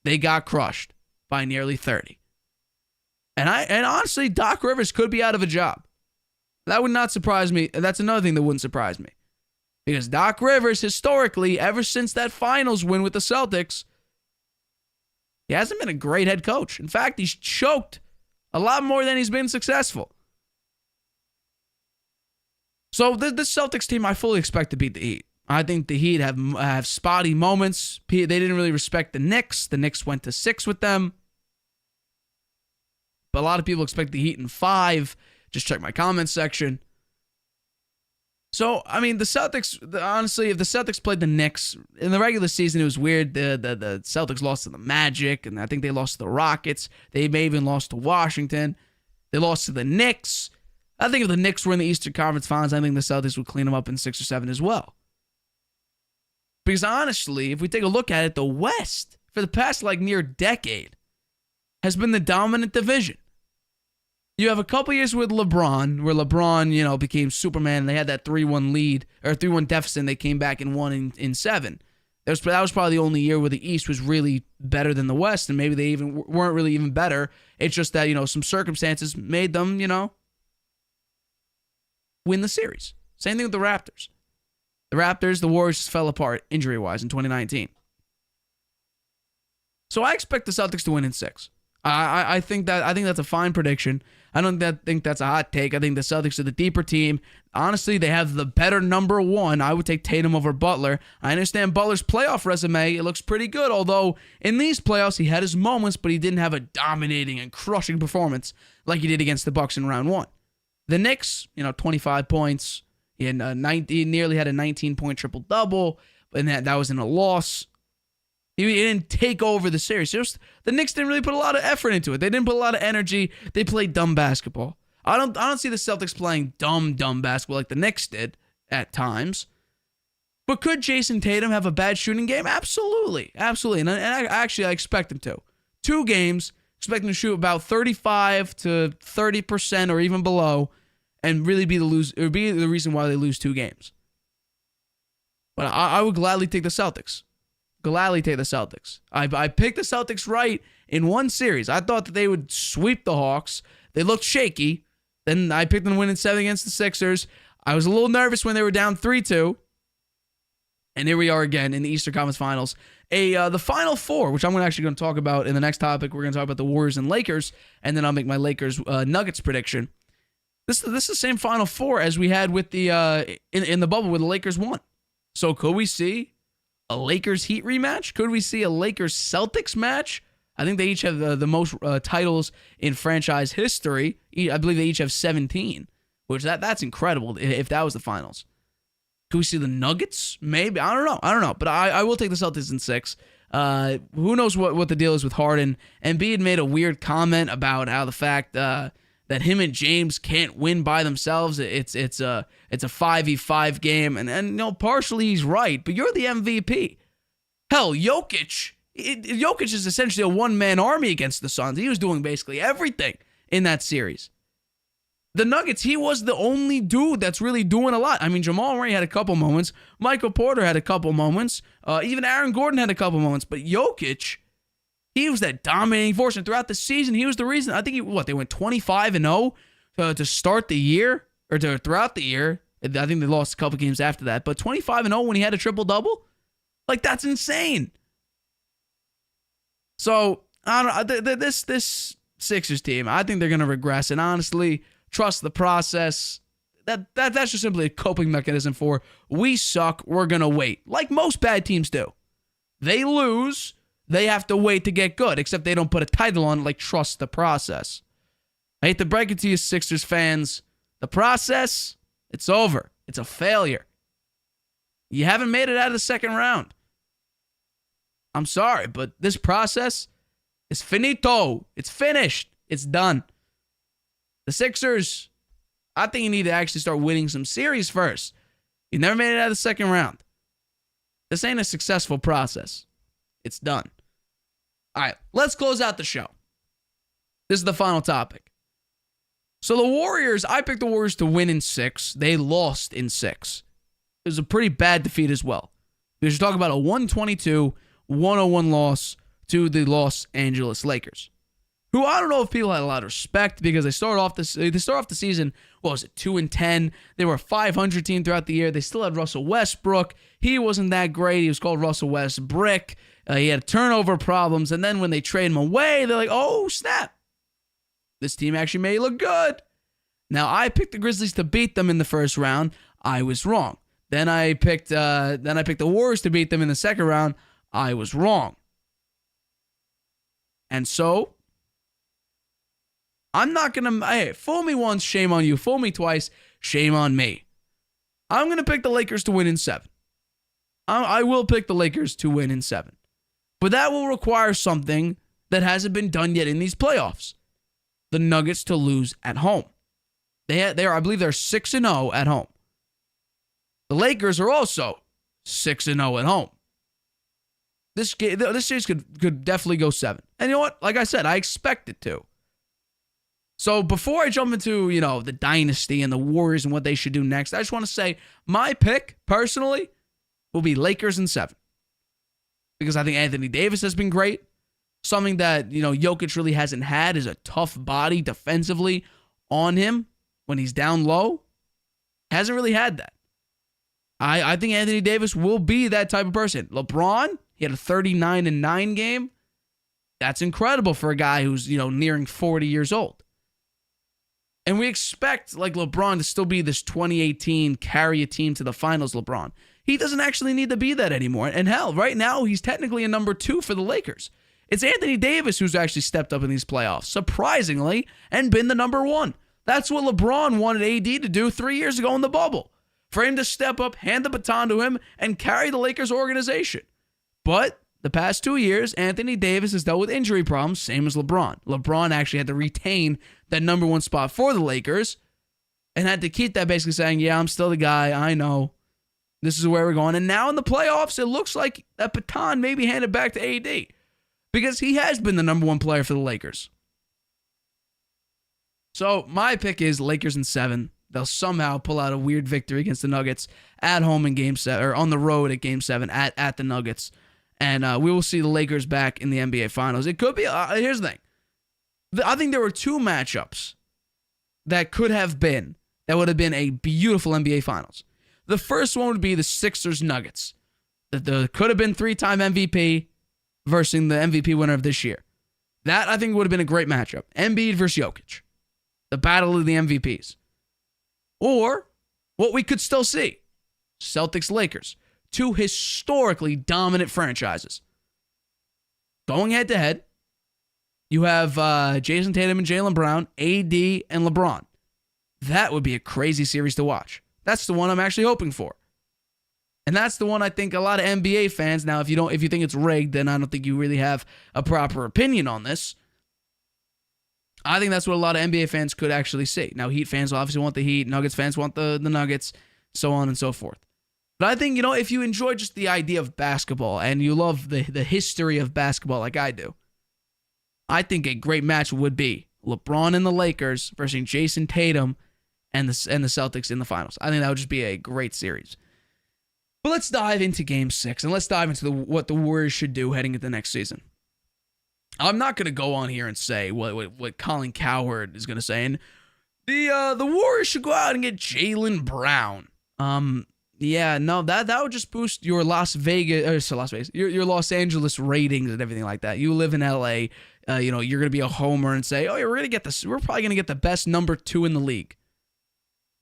they got crushed by nearly 30. And honestly, Doc Rivers could be out of a job. That would not surprise me. That's another thing that wouldn't surprise me. Because Doc Rivers, historically, ever since that finals win with the Celtics, he hasn't been a great head coach. In fact, he's choked a lot more than he's been successful. So this Celtics team, I fully expect to beat the Heat. I think the Heat have spotty moments. They didn't really respect the Knicks. The Knicks went to 6 with them. But a lot of people expect the Heat in 5. Just check my comments section. So, I mean, the Celtics, honestly, if the Celtics played the Knicks, in the regular season, it was weird. The Celtics lost to the Magic, and I think they lost to the Rockets. They may even lost to Washington. They lost to the Knicks. I think if the Knicks were in the Eastern Conference Finals, I think the Celtics would clean them up in 6 or 7 as well. Because honestly, if we take a look at it, the West, for the past near decade, has been the dominant division. You have a couple years with LeBron, where LeBron, became Superman, and they had that 3-1 lead, or 3-1 deficit, and they came back and won in 7. That was probably the only year where the East was really better than the West, and maybe they even weren't really even better. It's just that, some circumstances made them, win the series. Same thing with the Raptors. The Warriors just fell apart injury-wise in 2019. So I expect the Celtics to win in 6. I think that's a fine prediction. I don't think that's a hot take. I think the Celtics are the deeper team. Honestly, they have the better number 1. I would take Tatum over Butler. I understand Butler's playoff resume. It looks pretty good, although in these playoffs he had his moments, but he didn't have a dominating and crushing performance like he did against the Bucks in round 1. The Knicks, 25 points. He nearly had a 19-point triple-double, and that was in a loss. He didn't take over the series. The Knicks didn't really put a lot of effort into it. They didn't put a lot of energy. They played dumb basketball. I don't see the Celtics playing dumb basketball like the Knicks did at times. But could Jason Tatum have a bad shooting game? Absolutely. And I expect him to. 2 games, expect him to shoot about 35 to 30% or even below, and really be the reason why they lose 2 games. But I would gladly take the Celtics. I picked the Celtics right in 1 series. I thought that they would sweep the Hawks. They looked shaky. Then I picked them to win in 7 against the Sixers. I was a little nervous when they were down 3-2. And here we are again in the Eastern Conference Finals. The Final Four, which I'm actually going to talk about in the next topic. We're going to talk about the Warriors and Lakers, and then I'll make my Lakers Nuggets prediction. This is the same Final Four as we had with the in the bubble where the Lakers won. So could we see a Lakers Heat rematch? Could we see a Lakers Celtics match? I think they each have the most titles in franchise history. I believe they each have 17, which that's incredible if that was the finals. Could we see the Nuggets? Maybe. I don't know. But I will take the Celtics in 6. Who knows what the deal is with Harden? Embiid made a weird comment about how the fact that him and James can't win by themselves. It's a 5v5 game, and partially he's right, but you're the MVP. Hell, Jokic is essentially a one-man army against the Suns. He was doing basically everything in that series. The Nuggets, he was the only dude that's really doing a lot. I mean, Jamal Murray had a couple moments. Michael Porter had a couple moments. Even Aaron Gordon had a couple moments. But Jokic, he was that dominating force. And throughout the season, he was the reason. I think, they went 25-0 to start the year, or throughout the year. I think they lost a couple games after that. But 25-0 when he had a triple-double? Like, that's insane. So, I don't know. This Sixers team, I think they're going to regress. And honestly, trust the process. That's just simply a coping mechanism for, we suck, we're going to wait. Like most bad teams do. They lose, they have to wait to get good, except they don't put a title on it, like trust the process. I hate to break it to you, Sixers fans. The process, it's over. It's a failure. You haven't made it out of the second round. I'm sorry, but this process is finito. It's finished. It's done. The Sixers, I think you need to actually start winning some series first. You never made it out of the second round. This ain't a successful process. It's done. All right, let's close out the show. This is the final topic. So the Warriors, I picked the Warriors to win in 6. They lost in 6. It was a pretty bad defeat as well. Because you're talking about a 122-101 loss to the Los Angeles Lakers, who I don't know if people had a lot of respect because they start off the season, 2-10. They were a 500 team throughout the year. They still had Russell Westbrook. He wasn't that great. He was called Russell Westbrick. He had turnover problems. And then when they trade him away, they're like, oh, snap. This team actually may look good. Now, I picked the Grizzlies to beat them in the first round. I was wrong. Then I picked the Warriors to beat them in the second round. I was wrong. And so, I'm not going to, fool me once, shame on you. Fool me twice, shame on me. I'm going to pick the Lakers to win in 7. I will pick the Lakers to win in 7. But that will require something that hasn't been done yet in these playoffs. The Nuggets to lose at home. I believe they're 6-0 at home. The Lakers are also 6-0 at home. This series could definitely go 7. And you know what? Like I said, I expect it to. So before I jump into, the Dynasty and the Warriors and what they should do next, I just want to say my pick, personally, will be Lakers in 7. Because I think Anthony Davis has been great. Something that, Jokic really hasn't had is a tough body defensively on him when he's down low. Hasn't really had that. I think Anthony Davis will be that type of person. LeBron, he had a 39-9 game. That's incredible for a guy who's, nearing 40 years old. And we expect, LeBron to still be this 2018 carry a team to the finals LeBron. He doesn't actually need to be that anymore. And hell, right now, he's technically a number 2 for the Lakers. It's Anthony Davis who's actually stepped up in these playoffs, surprisingly, and been the number 1. That's what LeBron wanted AD to do 3 years ago in the bubble. For him to step up, hand the baton to him, and carry the Lakers organization. But the past 2 years, Anthony Davis has dealt with injury problems, same as LeBron. LeBron actually had to retain that number 1 spot for the Lakers and had to keep that, basically saying, yeah, I'm still the guy. I know. This is where we're going. And now in the playoffs, it looks like that baton may be handed back to AD because he has been the number 1 player for the Lakers. So my pick is Lakers in 7. They'll somehow pull out a weird victory against the Nuggets at home in Game 7, or on the road at Game 7 at the Nuggets. And we will see the Lakers back in the NBA Finals. It could be, here's the thing. I think there were 2 matchups that would have been a beautiful NBA Finals. The first one would be the Sixers-Nuggets. The could have been 3-time MVP versus the MVP winner of this year. That, I think, would have been a great matchup. Embiid versus Jokic. The battle of the MVPs. Or, what we could still see, Celtics-Lakers. 2 historically dominant franchises. Going head-to-head, you have Jason Tatum and Jaylen Brown, AD, and LeBron. That would be a crazy series to watch. That's the one I'm actually hoping for. And that's the one I think a lot of NBA fans, now if you think it's rigged, then I don't think you really have a proper opinion on this. I think that's what a lot of NBA fans could actually see. Now, Heat fans obviously want the Heat, Nuggets fans want the Nuggets, so on and so forth. But I think, if you enjoy just the idea of basketball and you love the history of basketball like I do, I think a great match would be LeBron and the Lakers versus Jason Tatum and the Celtics in the finals. I think that would just be a great series. But let's dive into Game 6, and let's dive into what the Warriors should do heading into the next season. I'm not going to go on here and say what Colin Cowherd is going to say, and the Warriors should go out and get Jaylen Brown. Yeah, no, that would just boost your your Los Angeles ratings and everything like that. You live in LA, you're going to be a homer and say, oh, yeah, we're probably going to get the best number 2 in the league.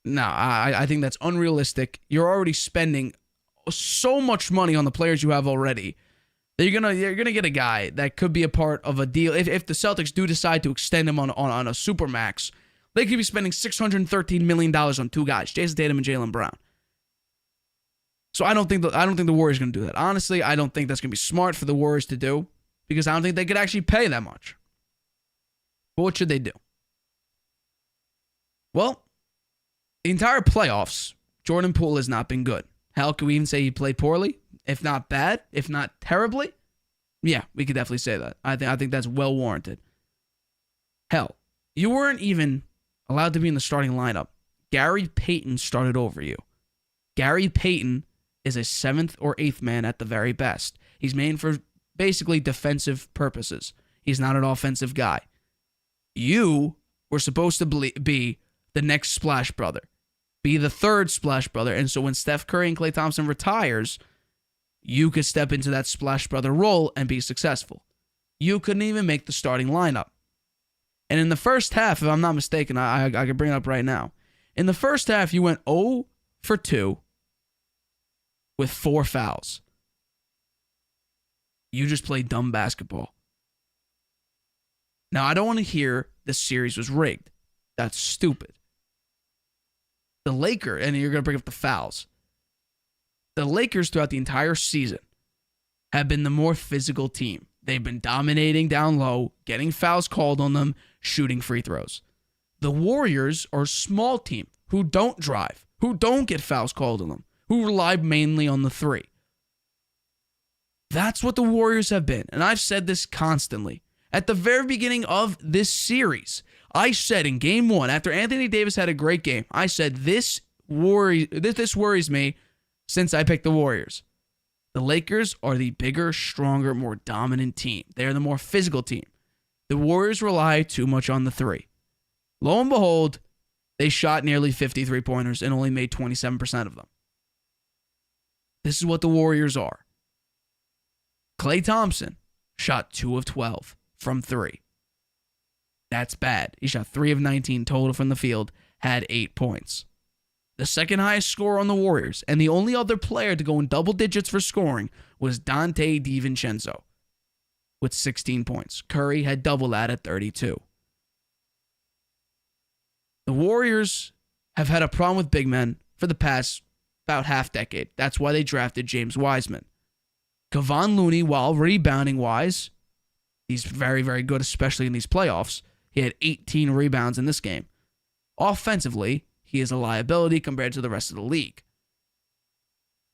No, I think that's unrealistic. You're already spending so much money on the players you have already that you're gonna get a guy that could be a part of a deal. If the Celtics do decide to extend him on a supermax, they could be spending $613 million on 2 guys, Jason Tatum and Jaylen Brown. So I don't think the Warriors are gonna do that. Honestly, I don't think that's gonna be smart for the Warriors to do, because I don't think they could actually pay that much. But what should they do? Well, the entire playoffs, Jordan Poole has not been good. Hell, could we even say he played poorly? If not bad, if not terribly? Yeah, we could definitely say that. I think that's well warranted. Hell, you weren't even allowed to be in the starting lineup. Gary Payton started over you. Gary Payton is a 7th or 8th man at the very best. He's made for basically defensive purposes. He's not an offensive guy. You were supposed to be the next splash brother. Be the 3rd splash brother. And so when Steph Curry and Klay Thompson retires, you could step into that splash brother role and be successful. You couldn't even make the starting lineup. And in the first half, if I'm not mistaken, I could bring it up right now. In the first half, you went 0 for 2 with 4 fouls. You just played dumb basketball. Now, I don't want to hear this series was rigged. That's stupid. The Lakers, and you're going to bring up the fouls. The Lakers throughout the entire season have been the more physical team. They've been dominating down low, getting fouls called on them, shooting free throws. The Warriors are a small team who don't drive, who don't get fouls called on them, who rely mainly on the 3. That's what the Warriors have been, and I've said this constantly. At the very beginning of this series, I said in Game 1, after Anthony Davis had a great game, I said this worries me since I picked the Warriors. The Lakers are the bigger, stronger, more dominant team. They're the more physical team. The Warriors rely too much on the 3. Lo and behold, they shot nearly 50 3-pointers and only made 27% of them. This is what the Warriors are. Klay Thompson shot 2 of 12 from 3. That's bad. He shot 3 of 19 total from the field, had 8 points. The second highest scorer on the Warriors, and the only other player to go in double digits for scoring, was Dante DiVincenzo with 16 points. Curry had double that at 32. The Warriors have had a problem with big men for the past about half decade. That's why they drafted James Wiseman. Kevon Looney, while rebounding-wise, he's very, very good, especially in these playoffs. He had 18 rebounds in this game. Offensively, he is a liability compared to the rest of the league.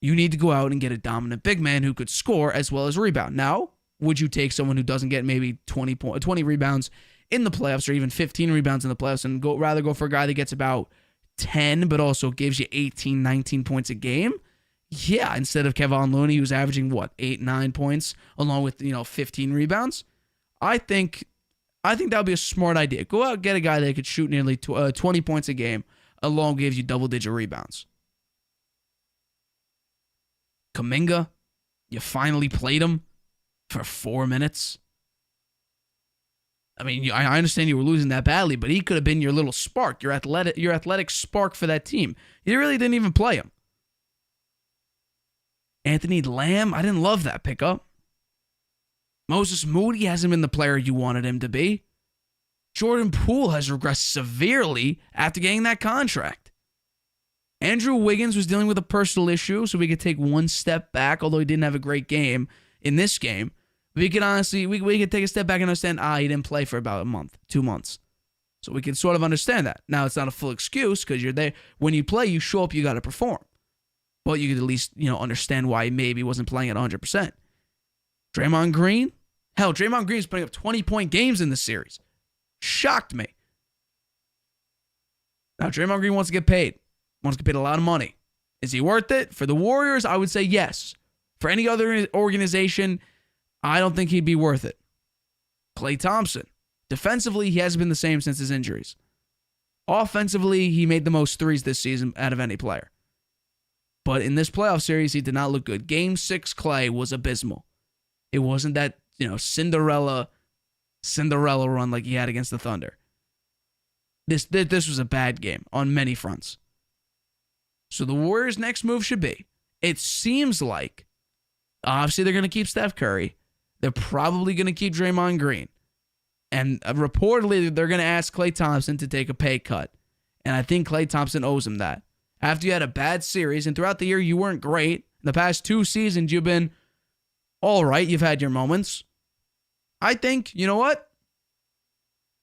You need to go out and get a dominant big man who could score as well as rebound. Now, would you take someone who doesn't get maybe 20 rebounds in the playoffs or even 15 rebounds in the playoffs and rather go for a guy that gets about 10 but also gives you 18, 19 points a game? Yeah, instead of Kevon Looney, who's averaging, 8, 9 points along with 15 rebounds? I think that would be a smart idea. Go out and get a guy that could shoot nearly 20 points a game, along gives you double-digit rebounds. Kuminga, you finally played him for 4 minutes. I mean, I understand you were losing that badly, but he could have been your little spark, your athletic spark for that team. You really didn't even play him. Anthony Lamb, I didn't love that pickup. Moses Moody hasn't been the player you wanted him to be. Jordan Poole has regressed severely after getting that contract. Andrew Wiggins was dealing with a personal issue, so we could take one step back, although he didn't have a great game in this game. We could honestly, we could take a step back and understand, he didn't play for about a month, 2 months. So we can sort of understand that. Now, it's not a full excuse, because you're there. When you play, you show up, you got to perform. But you could at least, understand why he maybe wasn't playing at 100%. Draymond Green? Hell, Draymond Green's putting up 20-point games in this series. Shocked me. Now, Draymond Green wants to get paid. Wants to get paid a lot of money. Is he worth it? For the Warriors, I would say yes. For any other organization, I don't think he'd be worth it. Klay Thompson. Defensively, he hasn't been the same since his injuries. Offensively, he made the most threes this season out of any player. But in this playoff series, he did not look good. Game 6, Klay was abysmal. It wasn't that, Cinderella run like he had against the Thunder. This was a bad game on many fronts. So the Warriors' next move should be, it seems like, obviously they're going to keep Steph Curry. They're probably going to keep Draymond Green. And reportedly, they're going to ask Klay Thompson to take a pay cut. And I think Klay Thompson owes him that. After you had a bad series, and throughout the year you weren't great, in the past 2 seasons you've been all right. You've had your moments. I think, you know what?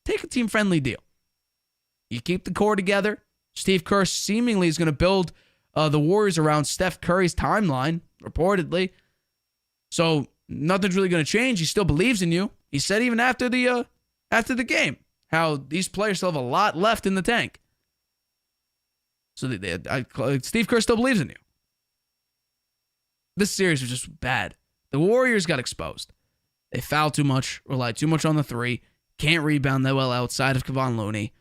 Take a team-friendly deal. You keep the core together. Steve Kerr seemingly is going to build the Warriors around Steph Curry's timeline, reportedly. So nothing's really going to change. He still believes in you. He said even after the game how these players still have a lot left in the tank. So Steve Kerr still believes in you. This series was just bad. The Warriors got exposed. They fouled too much, relied too much on the three, can't rebound that well outside of Kevon Looney.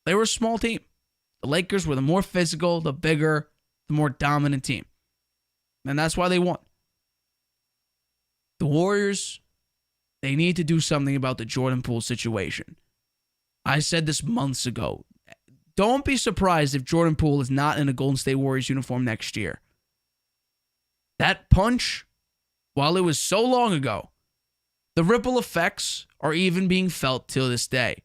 They were a small team. The Lakers were the more physical, the bigger, the more dominant team. And that's why they won. The Warriors, they need to do something about the Jordan Poole situation. I said this months ago. Don't be surprised if Jordan Poole is not in a Golden State Warriors uniform next year. That punch, while it was so long ago, the ripple effects are even being felt till this day.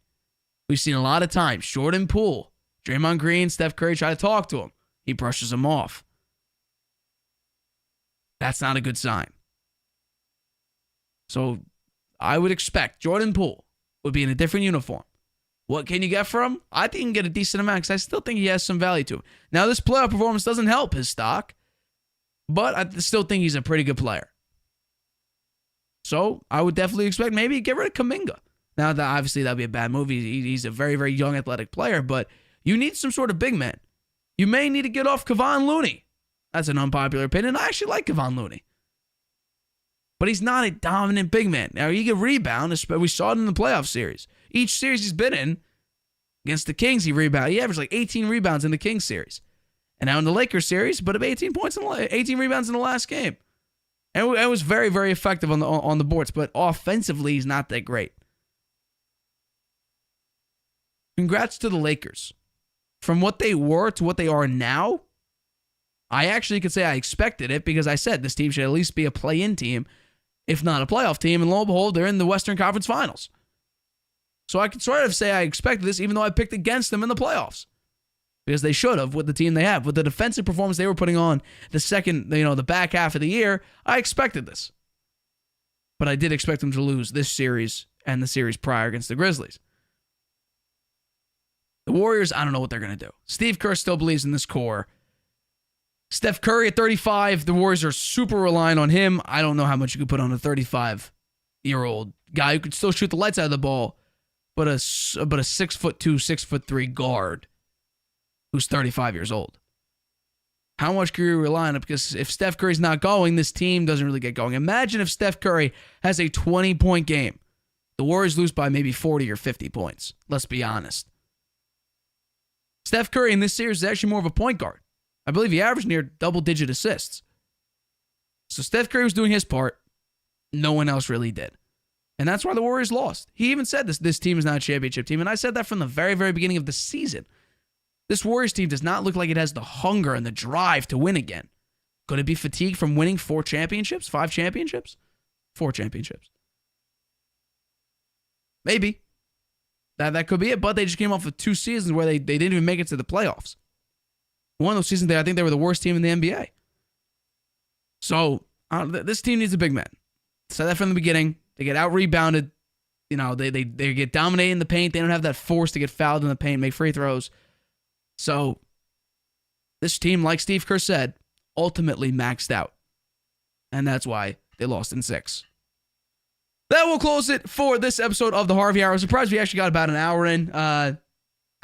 We've seen a lot of times Jordan Poole, Draymond Green, Steph Curry try to talk to him. He brushes him off. That's not a good sign. So I would expect Jordan Poole would be in a different uniform. What can you get from him? I think you can get a decent amount because I still think he has some value to him. Now, this playoff performance doesn't help his stock, but I still think he's a pretty good player. So I would definitely expect maybe get rid of Kuminga. Now, obviously, that would be a bad move. He's a very, very young athletic player, but you need some sort of big man. You may need to get off Kevon Looney. That's an unpopular opinion. I actually like Kevon Looney. But he's not a dominant big man. Now, he can rebound. We saw it in the playoff series. Each series he's been in, against the Kings, he rebounded. He averaged like 18 rebounds in the Kings series. And now in the Lakers series, put up 18 rebounds in the last game. And it was very, very effective on the boards. But offensively, he's not that great. Congrats to the Lakers. From what they were to what they are now, I actually could say I expected it because I said this team should at least be a play-in team, if not a playoff team. And lo and behold, they're in the Western Conference Finals. So I could sort of say I expected this, even though I picked against them in the playoffs. Because they should have with the team they have. With the defensive performance they were putting on the back half of the year, I expected this. But I did expect them to lose this series and the series prior against the Grizzlies. The Warriors, I don't know what they're going to do. Steve Kerr still believes in this core. Steph Curry at 35, the Warriors are super reliant on him. I don't know how much you could put on a 35-year-old guy who could still shoot the lights out of the ball, but a 6'2", 6'3" guard who's 35 years old. How much can you rely on it? Because if Steph Curry's not going, this team doesn't really get going. Imagine if Steph Curry has a 20-point game. The Warriors lose by maybe 40 or 50 points. Let's be honest. Steph Curry in this series is actually more of a point guard. I believe he averaged near double-digit assists. So Steph Curry was doing his part. No one else really did. And that's why the Warriors lost. He even said this team is not a championship team. And I said that from the very, very beginning of the season. This Warriors team does not look like it has the hunger and the drive to win again. Could it be fatigue from winning 4 championships? 5 championships? 4 championships. Maybe. That could be it, but they just came off of 2 seasons where they didn't even make it to the playoffs. One of those seasons, I think they were the worst team in the NBA. So, this team needs a big man. Said that from the beginning. They get out-rebounded. They get dominated in the paint. They don't have that force to get fouled in the paint, make free throws. So, this team, like Steve Kerr said, ultimately maxed out. And that's why they lost in 6. That will close it for this episode of the Harvey Hour. I'm surprised we actually got about an hour in.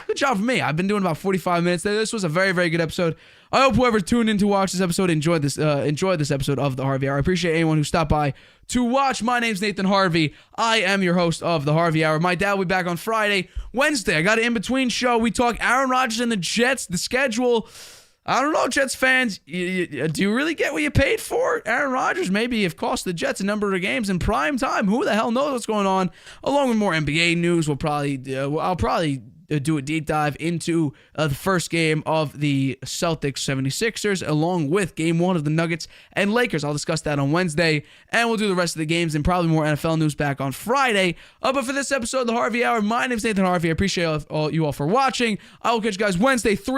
good job for me. I've been doing about 45 minutes. This was a very, very good episode. I hope whoever tuned in to watch this episode enjoyed this episode of the Harvey Hour. I appreciate anyone who stopped by to watch. My name's Nathan Harvey. I am your host of the Harvey Hour. My dad will be back on Friday. Wednesday, I got an in-between show. We talk Aaron Rodgers and the Jets, the schedule. I don't know, Jets fans. Do you really get what you paid for? Aaron Rodgers maybe have cost the Jets a number of games in prime time. Who the hell knows what's going on? Along with more NBA news, I'll probably do a deep dive into the first game of the Celtics 76ers, along with game 1 of the Nuggets and Lakers. I'll discuss that on Wednesday, and we'll do the rest of the games and probably more NFL news back on Friday. But for this episode of the Harvey Hour, my name's Nathan Harvey. I appreciate you all for watching. I will catch you guys Wednesday, 3